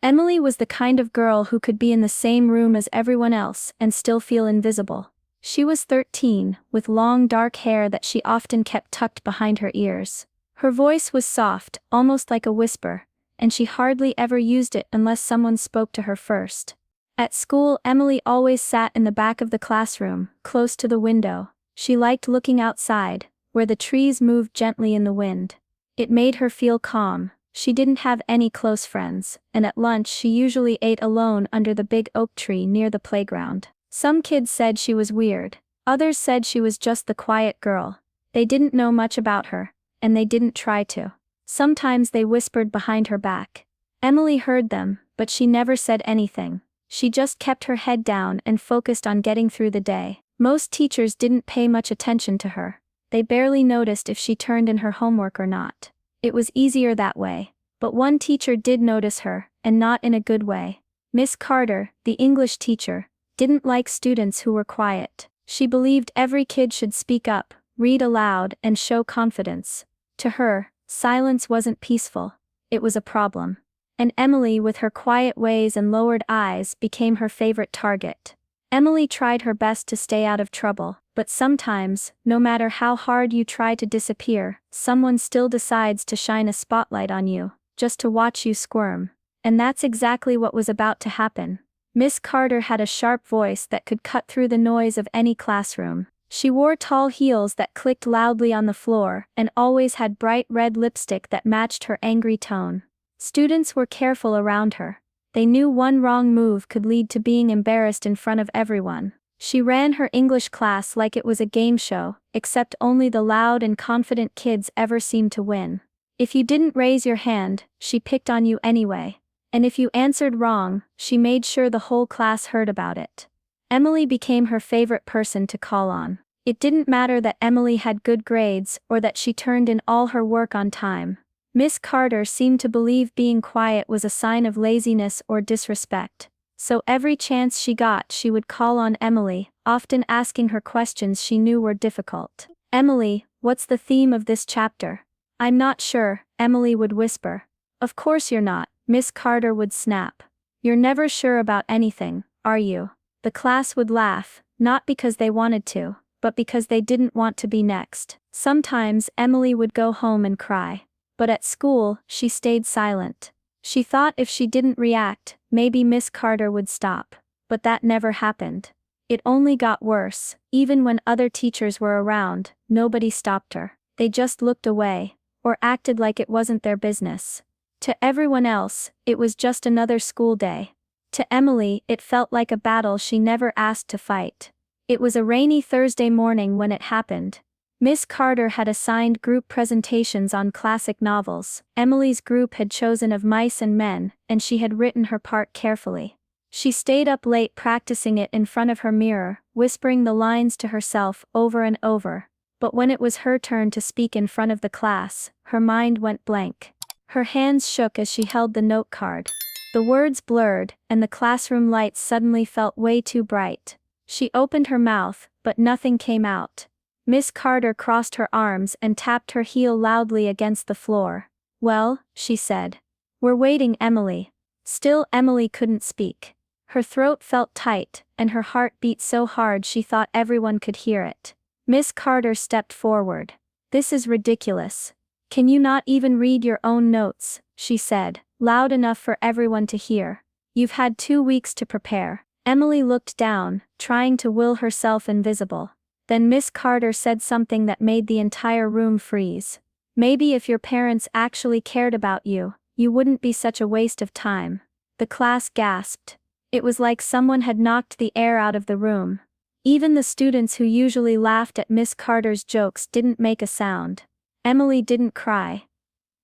Emily was the kind of girl who could be in the same room as everyone else and still feel invisible. She was 13, with long dark hair that she often kept tucked behind her ears. Her voice was soft, almost like a whisper, and she hardly ever used it unless someone spoke to her first. At school, Emily always sat in the back of the classroom, close to the window. She liked looking outside, where the trees moved gently in the wind. It made her feel calm. She didn't have any close friends, and at lunch she usually ate alone under the big oak tree near the playground. Some kids said she was weird. Others said she was just the quiet girl. They didn't know much about her, and they didn't try to. Sometimes they whispered behind her back. Emily heard them, but she never said anything. She just kept her head down and focused on getting through the day. Most teachers didn't pay much attention to her. They barely noticed if she turned in her homework or not. It was easier that way. But one teacher did notice her, and not in a good way. Miss Carter, the English teacher, didn't like students who were quiet. She believed every kid should speak up, read aloud, and show confidence. To her, silence wasn't peaceful. It was a problem. And Emily, with her quiet ways and lowered eyes, became her favorite target. Emily tried her best to stay out of trouble, but sometimes, no matter how hard you try to disappear, someone still decides to shine a spotlight on you, just to watch you squirm. And that's exactly what was about to happen. Miss Carter had a sharp voice that could cut through the noise of any classroom. She wore tall heels that clicked loudly on the floor, and always had bright red lipstick that matched her angry tone. Students were careful around her. They knew one wrong move could lead to being embarrassed in front of everyone. She ran her English class like it was a game show, except only the loud and confident kids ever seemed to win. If you didn't raise your hand, she picked on you anyway. And if you answered wrong, she made sure the whole class heard about it. Emily became her favorite person to call on. It didn't matter that Emily had good grades or that she turned in all her work on time. Miss Carter seemed to believe being quiet was a sign of laziness or disrespect. So every chance she got, she would call on Emily, often asking her questions she knew were difficult. "Emily, what's the theme of this chapter?" "I'm not sure," Emily would whisper. "Of course you're not," Miss Carter would snap. "You're never sure about anything, are you?" The class would laugh, not because they wanted to, but because they didn't want to be next. Sometimes Emily would go home and cry. But at school, she stayed silent. She thought if she didn't react, maybe Miss Carter would stop. But that never happened. It only got worse. Even when other teachers were around, nobody stopped her. They just looked away, or acted like it wasn't their business. To everyone else, it was just another school day. To Emily, it felt like a battle she never asked to fight. It was a rainy Thursday morning when it happened. Miss Carter had assigned group presentations on classic novels. Emily's group had chosen Of Mice and Men, and she had written her part carefully. She stayed up late practicing it in front of her mirror, whispering the lines to herself over and over. But when it was her turn to speak in front of the class, her mind went blank. Her hands shook as she held the note card. The words blurred, and the classroom lights suddenly felt way too bright. She opened her mouth, but nothing came out. Miss Carter crossed her arms and tapped her heel loudly against the floor. "Well," she said. "We're waiting, Emily." Still Emily couldn't speak. Her throat felt tight, and her heart beat so hard she thought everyone could hear it. Miss Carter stepped forward. "This is ridiculous. Can you not even read your own notes?" she said, loud enough for everyone to hear. "You've had 2 weeks to prepare." Emily looked down, trying to will herself invisible. Then Miss Carter said something that made the entire room freeze. "Maybe if your parents actually cared about you, you wouldn't be such a waste of time." The class gasped. It was like someone had knocked the air out of the room. Even the students who usually laughed at Miss Carter's jokes didn't make a sound. Emily didn't cry.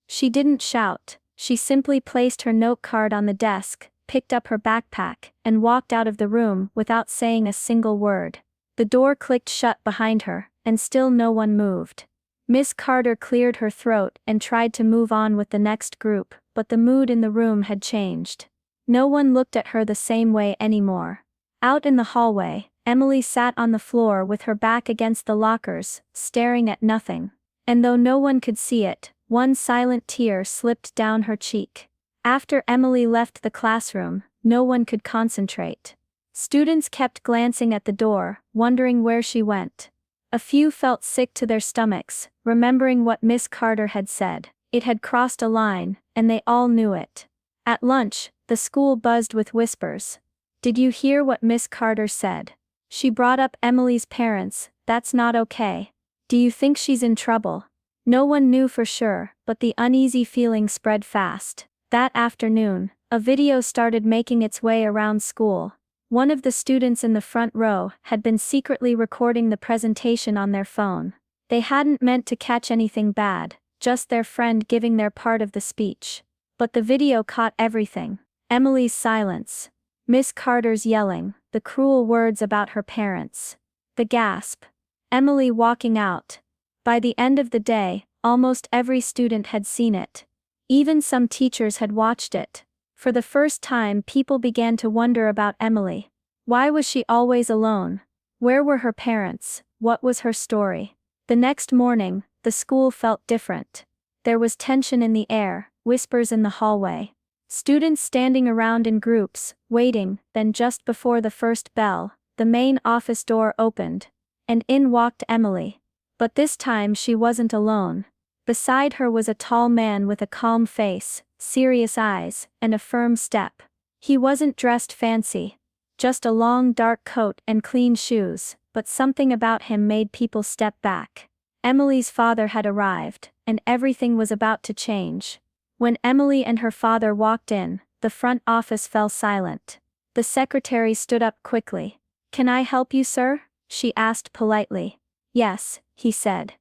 She didn't shout. She simply placed her note card on the desk, picked up her backpack, and walked out of the room without saying a single word. The door clicked shut behind her, and still no one moved. Miss Carter cleared her throat and tried to move on with the next group, but the mood in the room had changed. No one looked at her the same way anymore. Out in the hallway, Emily sat on the floor with her back against the lockers, staring at nothing. And though no one could see it, one silent tear slipped down her cheek. After Emily left the classroom, no one could concentrate. Students kept glancing at the door, wondering where she went. A few felt sick to their stomachs, remembering what Miss Carter had said. It had crossed a line, and they all knew it. At lunch, the school buzzed with whispers. "Did you hear what Miss Carter said? She brought up Emily's parents. That's not okay. Do you think she's in trouble?" No one knew for sure, but the uneasy feeling spread fast. That afternoon, a video started making its way around school. One of the students in the front row had been secretly recording the presentation on their phone. They hadn't meant to catch anything bad, just their friend giving their part of the speech. But the video caught everything. Emily's silence. Miss Carter's yelling, the cruel words about her parents. The gasp. Emily walking out. By the end of the day, almost every student had seen it. Even some teachers had watched it. For the first time, people began to wonder about Emily. Why was she always alone? Where were her parents? What was her story? The next morning, the school felt different. There was tension in the air, whispers in the hallway. Students standing around in groups, waiting. Then just before the first bell, the main office door opened. And in walked Emily. But this time she wasn't alone. Beside her was a tall man with a calm face, serious eyes, and a firm step. He wasn't dressed fancy. Just a long dark coat and clean shoes, but something about him made people step back. Emily's father had arrived, and everything was about to change. When Emily and her father walked in, the front office fell silent. The secretary stood up quickly. "Can I help you, sir?" she asked politely. "Yes," he said.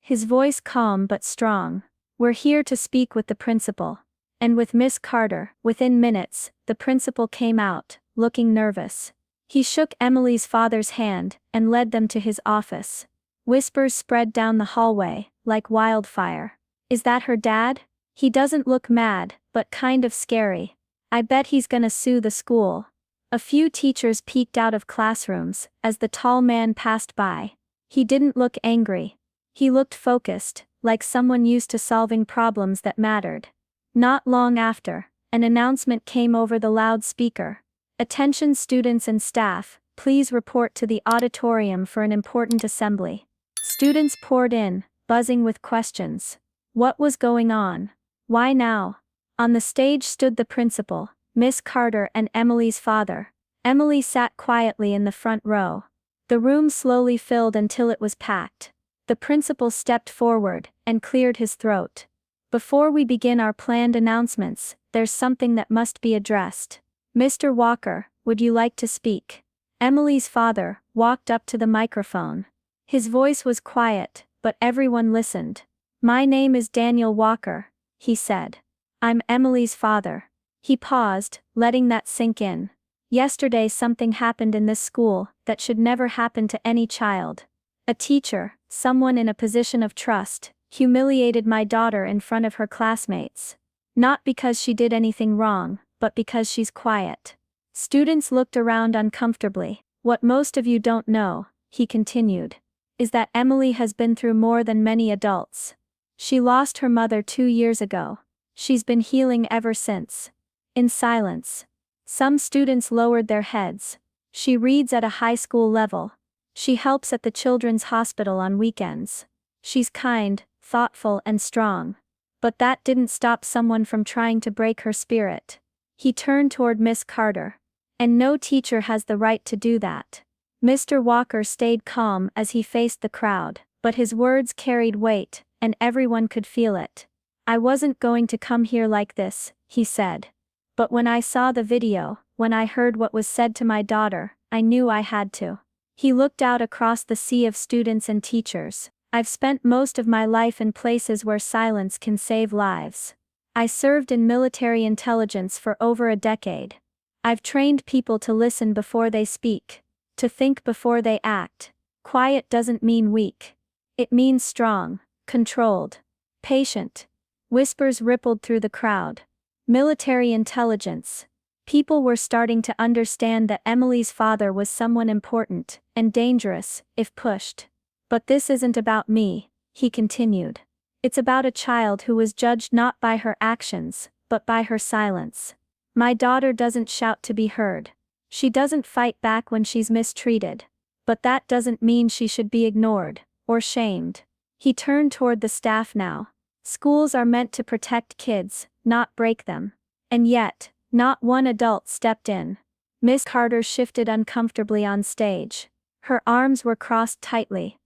His voice calm but strong. "We're here to speak with the principal." And with Miss Carter, within minutes, the principal came out, looking nervous. He shook Emily's father's hand, and led them to his office. Whispers spread down the hallway, like wildfire. "Is that her dad? He doesn't look mad, but kind of scary. I bet he's gonna sue the school." A few teachers peeked out of classrooms, as the tall man passed by. He didn't look angry. He looked focused, like someone used to solving problems that mattered. Not long after, an announcement came over the loudspeaker. "Attention students and staff, please report to the auditorium for an important assembly." Students poured in, buzzing with questions. What was going on? Why now? On the stage stood the principal, Miss Carter, and Emily's father. Emily sat quietly in the front row. The room slowly filled until it was packed. The principal stepped forward, and cleared his throat. "Before we begin our planned announcements, there's something that must be addressed. Mr. Walker, would you like to speak?" Emily's father walked up to the microphone. His voice was quiet, but everyone listened. "My name is Daniel Walker," he said. "I'm Emily's father." He paused, letting that sink in. "Yesterday something happened in this school that should never happen to any child. A teacher, someone in a position of trust, humiliated my daughter in front of her classmates. Not because she did anything wrong, but because she's quiet." Students looked around uncomfortably. "What most of you don't know," he continued, "is that Emily has been through more than many adults. She lost her mother 2 years ago. She's been healing ever since." In silence. Some students lowered their heads. "She reads at a high school level. She helps at the children's hospital on weekends. She's kind, thoughtful, and strong." But that didn't stop someone from trying to break her spirit. He turned toward Miss Carter. "And no teacher has the right to do that." Mr. Walker stayed calm as he faced the crowd, but his words carried weight, and everyone could feel it. "I wasn't going to come here like this," he said. "But when I saw the video, when I heard what was said to my daughter, I knew I had to." He looked out across the sea of students and teachers. "I've spent most of my life in places where silence can save lives. I served in military intelligence for over a decade. I've trained people to listen before they speak, to think before they act. Quiet doesn't mean weak. It means strong, controlled, patient." Whispers rippled through the crowd. Military intelligence. People were starting to understand that Emily's father was someone important, and dangerous, if pushed. "But this isn't about me," he continued. "It's about a child who was judged not by her actions, but by her silence. My daughter doesn't shout to be heard. She doesn't fight back when she's mistreated. But that doesn't mean she should be ignored, or shamed. He turned toward the staff now. Schools are meant to protect kids, not break them. And yet, not one adult stepped in. Miss Carter shifted uncomfortably on stage. Her arms were crossed tightly.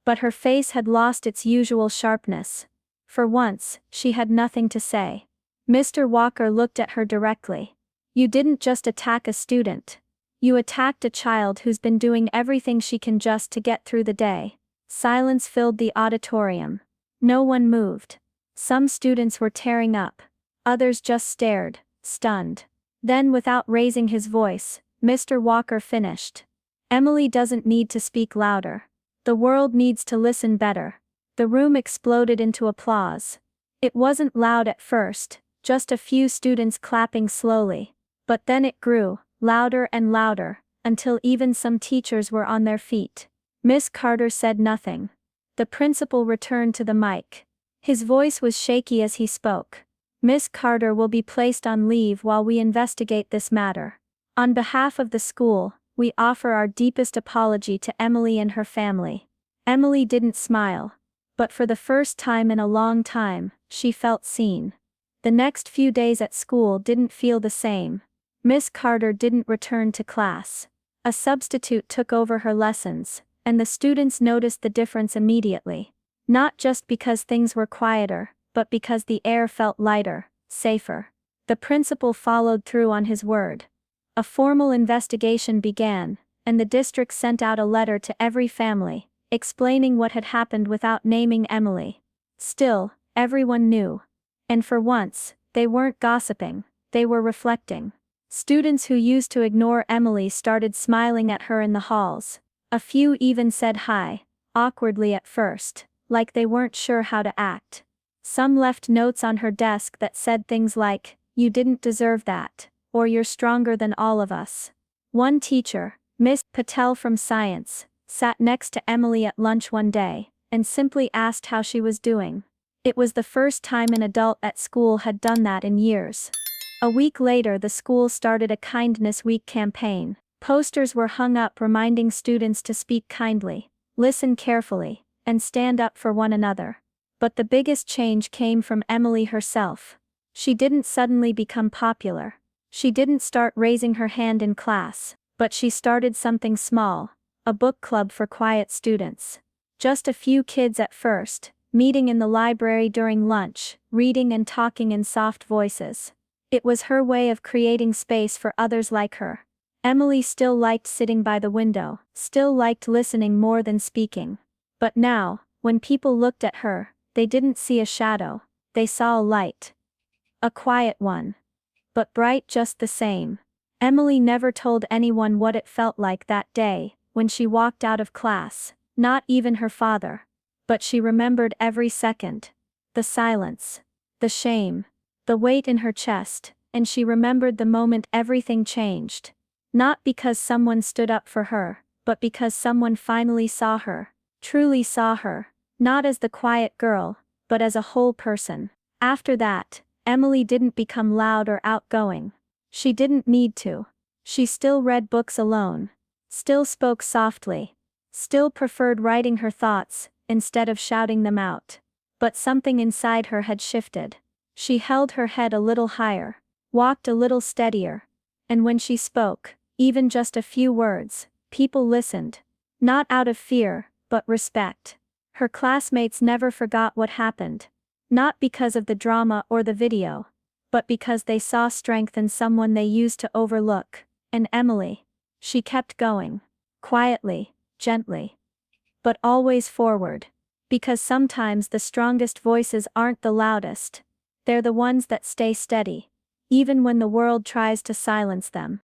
But her face had lost its usual sharpness. For once, she had nothing to say. Mr. Walker looked at her directly. You didn't just attack a student. You attacked a child who's been doing everything she can just to get through the day. Silence filled the auditorium. No one moved. Some students were tearing up. Others just stared, stunned. Then, without raising his voice, Mr. Walker finished. Emily doesn't need to speak louder. The world needs to listen better. The room exploded into applause. It wasn't loud at first, just a few students clapping slowly. But then it grew, louder and louder, until even some teachers were on their feet. Miss Carter said nothing. The principal returned to the mic. His voice was shaky as he spoke. Miss Carter will be placed on leave while we investigate this matter. On behalf of the school, we offer our deepest apology to Emily and her family. Emily didn't smile. But for the first time in a long time, she felt seen. The next few days at school didn't feel the same. Miss Carter didn't return to class. A substitute took over her lessons, and the students noticed the difference immediately. Not just because things were quieter, but because the air felt lighter, safer. The principal followed through on his word. A formal investigation began, and the district sent out a letter to every family, explaining what had happened without naming Emily. Still, everyone knew. And for once, they weren't gossiping, they were reflecting. Students who used to ignore Emily started smiling at her in the halls. A few even said hi, awkwardly at first, like they weren't sure how to act. Some left notes on her desk that said things like, "You didn't deserve that," or "You're stronger than all of us." One teacher, Miss Patel from science, sat next to Emily at lunch one day, and simply asked how she was doing. It was the first time an adult at school had done that in years. A week later, the school started a Kindness Week campaign. Posters were hung up reminding students to speak kindly, listen carefully, and stand up for one another. But the biggest change came from Emily herself. She didn't suddenly become popular. She didn't start raising her hand in class, but she started something small, a book club for quiet students. Just a few kids at first, meeting in the library during lunch, reading and talking in soft voices. It was her way of creating space for others like her. Emily still liked sitting by the window, still liked listening more than speaking. But now, when people looked at her, they didn't see a shadow, they saw a light. A quiet one. But bright just the same. Emily never told anyone what it felt like that day, when she walked out of class, not even her father. But she remembered every second. The silence. The shame. The weight in her chest, and she remembered the moment everything changed. Not because someone stood up for her, but because someone finally saw her, truly saw her, not as the quiet girl, but as a whole person. After that, Emily didn't become loud or outgoing. She didn't need to. She still read books alone. Still spoke softly. Still preferred writing her thoughts, instead of shouting them out. But something inside her had shifted. She held her head a little higher, walked a little steadier. And when she spoke, even just a few words, people listened. Not out of fear, but respect. Her classmates never forgot what happened. Not because of the drama or the video, but because they saw strength in someone they used to overlook. And Emily. She kept going. Quietly, gently. But always forward. Because sometimes the strongest voices aren't the loudest. They're the ones that stay steady. Even when the world tries to silence them.